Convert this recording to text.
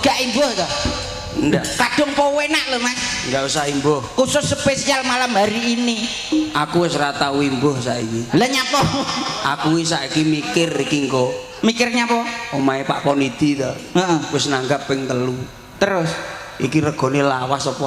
gak imbuh to? Ndak. Kadung po enak lho Mas. Enggak usah imbuh. Khusus spesial malam hari ini. Aku wis ora tau imbuh saiki. Lah nyapa? Aku wis saiki mikir iki engko. Mikirnya apa? Omahe Pak Ponidi to. Heeh. Wis nanggap ping 3. Terus Iki regane lawas apa